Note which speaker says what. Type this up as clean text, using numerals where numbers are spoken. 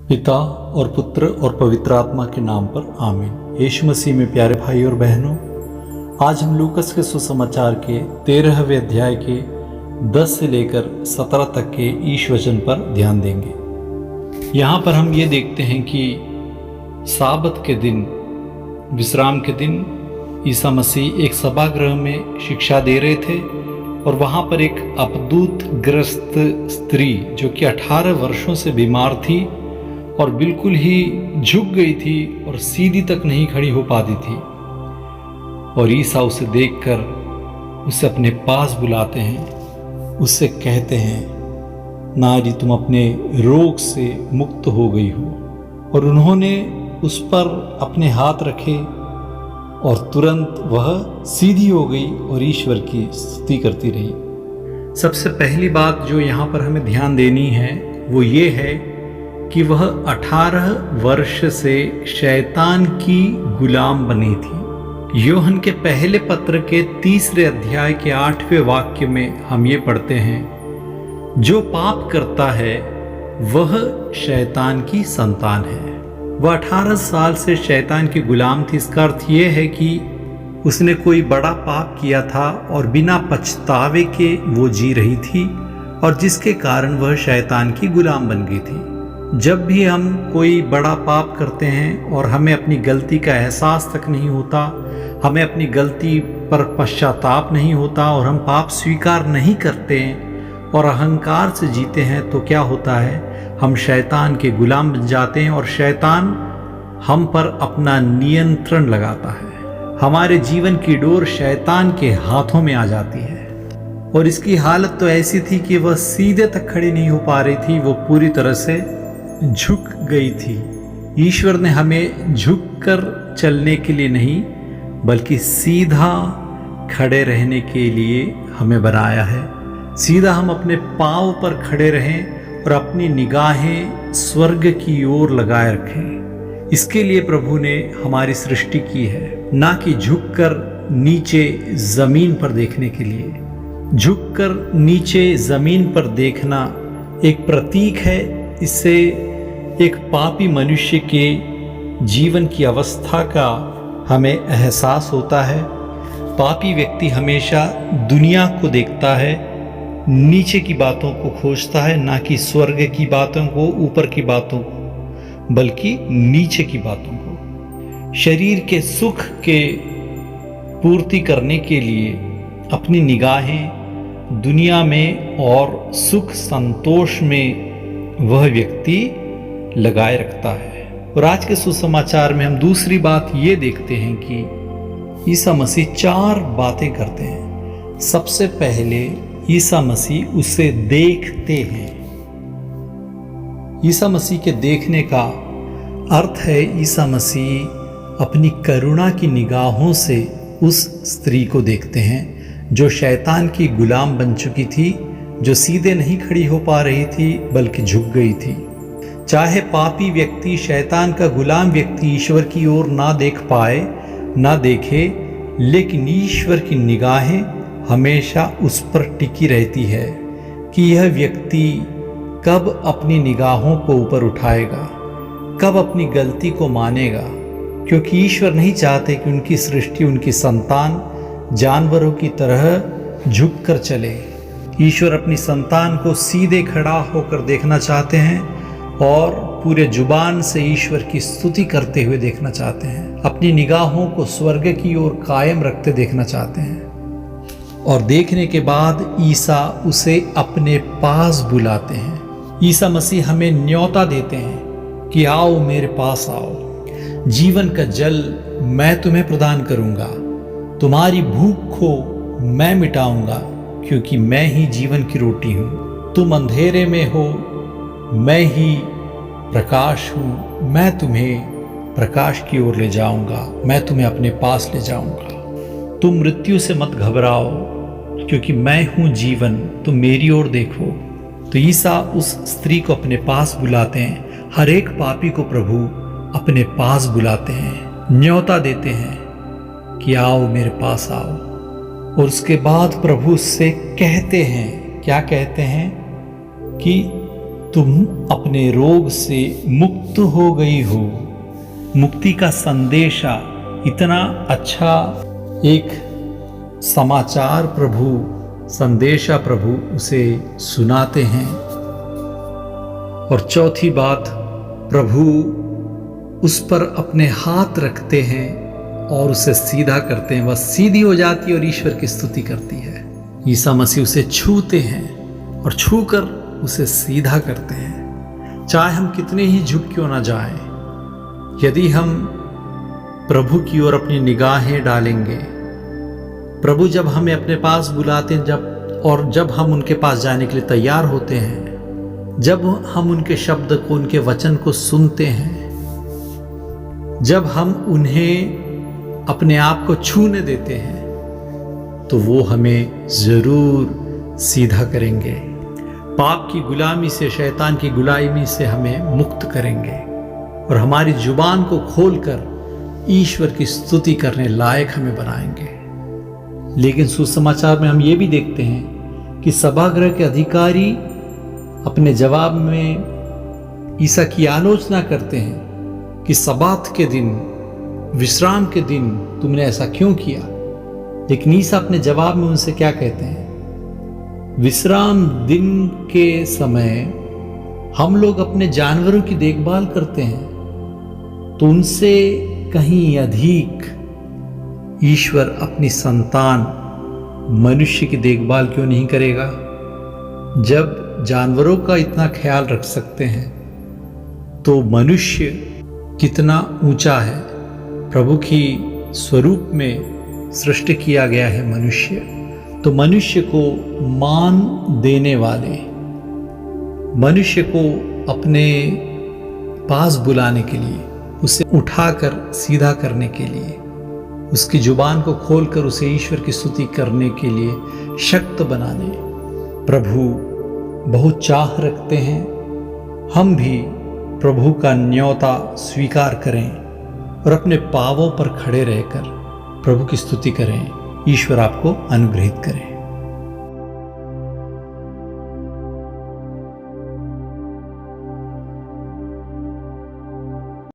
Speaker 1: पिता और पुत्र और पवित्र आत्मा के नाम पर आमीन। यीशु मसीह में प्यारे भाई और बहनों, आज हम लूकस के सुसमाचार के 13वें अध्याय के 10 से लेकर 17 तक के ईश वचन पर ध्यान देंगे। यहाँ पर हम ये देखते हैं कि साबत के दिन, विश्राम के दिन, ईसा मसीह एक सभागृह में शिक्षा दे रहे थे और वहाँ पर एक अपदूत ग्रस्त स्त्री जो कि 18 वर्षों से बीमार थी और बिल्कुल ही झुक गई थी और सीधी तक नहीं खड़ी हो पाती थी, और ईसा उसे देखकर उसे अपने पास बुलाते हैं, उससे कहते हैं, नारी तुम अपने रोग से मुक्त हो गई हो। और उन्होंने उस पर अपने हाथ रखे और तुरंत वह सीधी हो गई और ईश्वर की स्तुति करती रही। सबसे पहली बात जो यहाँ पर हमें ध्यान देनी है वो ये है कि वह 18 वर्ष से शैतान की गुलाम बनी थी। यूहन्ना के पहले पत्र के 3 अध्याय के 8वें वाक्य में हम ये पढ़ते हैं, जो पाप करता है वह शैतान की संतान है। वह 18 साल से शैतान की गुलाम थी। इसका अर्थ यह है कि उसने कोई बड़ा पाप किया था और बिना पछतावे के वो जी रही थी, और जिसके कारण वह शैतान की गुलाम बन गई थी। जब भी हम कोई बड़ा पाप करते हैं और हमें अपनी गलती का एहसास तक नहीं होता, हमें अपनी गलती पर पश्चाताप नहीं होता और हम पाप स्वीकार नहीं करते हैं और अहंकार से जीते हैं, तो क्या होता है, हम शैतान के गुलाम बन जाते हैं और शैतान हम पर अपना नियंत्रण लगाता है। हमारे जीवन की डोर शैतान के हाथों में आ जाती है और इसकी हालत तो ऐसी थी कि वह सीधे तक खड़ी नहीं हो पा रही थी, वो पूरी तरह से झुक गई थी। ईश्वर ने हमें झुककर चलने के लिए नहीं बल्कि सीधा खड़े रहने के लिए हमें बनाया है। सीधा हम अपने पांव पर खड़े रहें और अपनी निगाहें स्वर्ग की ओर लगाए रखें। इसके लिए प्रभु ने हमारी सृष्टि की है, ना कि झुककर नीचे जमीन पर देखने के लिए। झुककर नीचे जमीन पर देखना एक प्रतीक है। इससे एक पापी मनुष्य के जीवन की अवस्था का हमें एहसास होता है। पापी व्यक्ति हमेशा दुनिया को देखता है, नीचे की बातों को खोजता है, ना कि स्वर्ग की बातों को, ऊपर की बातों को, बल्कि नीचे की बातों को। शरीर के सुख के पूर्ति करने के लिए अपनी निगाहें दुनिया में और सुख संतोष में वह व्यक्ति लगाए रखता है। और आज के सुसमाचार में हम दूसरी बात ये देखते हैं कि ईसा मसीह 4 बातें करते हैं। सबसे पहले ईसा मसीह उसे देखते हैं। ईसा मसीह के देखने का अर्थ है ईसा मसीह अपनी करुणा की निगाहों से उस स्त्री को देखते हैं जो शैतान की गुलाम बन चुकी थी, जो सीधे नहीं खड़ी हो पा रही थी बल्कि झुक गई थी। चाहे पापी व्यक्ति, शैतान का गुलाम व्यक्ति ईश्वर की ओर ना देख पाए, ना देखे, लेकिन ईश्वर की निगाहें हमेशा उस पर टिकी रहती है कि यह व्यक्ति कब अपनी निगाहों को ऊपर उठाएगा, कब अपनी गलती को मानेगा। क्योंकि ईश्वर नहीं चाहते कि उनकी सृष्टि, उनकी संतान जानवरों की तरह झुक कर चले। ईश्वर अपनी संतान को सीधे खड़ा होकर देखना चाहते हैं और पूरे जुबान से ईश्वर की स्तुति करते हुए देखना चाहते हैं। अपनी निगाहों को स्वर्ग की ओर कायम रखते देखना चाहते हैं। और देखने के बाद ईसा उसे अपने पास बुलाते हैं। ईसा मसीह हमें न्योता देते हैं कि आओ मेरे पास आओ, जीवन का जल मैं तुम्हें प्रदान करूंगा, तुम्हारी भूख को मैं मिटाऊंगा, क्योंकि मैं ही जीवन की रोटी हूँ। तुम अंधेरे में हो, मैं ही प्रकाश हूँ। मैं तुम्हें प्रकाश की ओर ले जाऊंगा, मैं तुम्हें अपने पास ले जाऊंगा। तुम मृत्यु से मत घबराओ, क्योंकि मैं हूँ जीवन, तुम मेरी ओर देखो। तो ईसा उस स्त्री को अपने पास बुलाते हैं। हर एक पापी को प्रभु अपने पास बुलाते हैं, न्योता देते हैं कि आओ मेरे पास आओ। और उसके बाद प्रभु उससे कहते हैं, क्या कहते हैं कि तुम अपने रोग से मुक्त हो गई हो। मुक्ति का संदेशा, इतना अच्छा एक समाचार संदेशा प्रभु उसे सुनाते हैं। और चौथी बात, प्रभु उस पर अपने हाथ रखते हैं और उसे सीधा करते हैं। वह सीधी हो जाती है और ईश्वर की स्तुति करती है। ईसा मसीह उसे छूते हैं और छूकर उसे सीधा करते हैं। चाहे हम कितने ही झुक क्यों ना जाएं, यदि हम प्रभु की ओर अपनी निगाहें डालेंगे, प्रभु जब हमें अपने पास बुलाते हैं, जब हम उनके पास जाने के लिए तैयार होते हैं, जब हम उनके शब्द को, उनके वचन को सुनते हैं, जब हम उन्हें अपने आप को छूने देते हैं, तो वो हमें जरूर सीधा करेंगे। पाप की गुलामी से, शैतान की गुलामी से हमें मुक्त करेंगे और हमारी जुबान को खोलकर ईश्वर की स्तुति करने लायक हमें बनाएंगे। लेकिन सुसमाचार में हम ये भी देखते हैं कि सभागृह के अधिकारी अपने जवाब में ईसा की आलोचना करते हैं कि सबात के दिन, विश्राम के दिन तुमने ऐसा क्यों किया। लेकिन ईसा अपने जवाब में उनसे क्या कहते हैं? विश्राम दिन के समय हम लोग अपने जानवरों की देखभाल करते हैं, तो उनसे कहीं अधिक ईश्वर अपनी संतान मनुष्य की देखभाल क्यों नहीं करेगा? जब जानवरों का इतना ख्याल रख सकते हैं, तो मनुष्य कितना ऊंचा है। प्रभु की स्वरूप में सृष्टि किया गया है मनुष्य, तो मनुष्य को मान देने वाले, मनुष्य को अपने पास बुलाने के लिए, उसे उठाकर सीधा करने के लिए, उसकी जुबान को खोलकर उसे ईश्वर की स्तुति करने के लिए शक्त बनाने प्रभु बहुत चाह रखते हैं। हम भी प्रभु का न्योता स्वीकार करें और अपने पांवों पर खड़े रहकर प्रभु की स्तुति करें। ईश्वर आपको अनुग्रहित करें।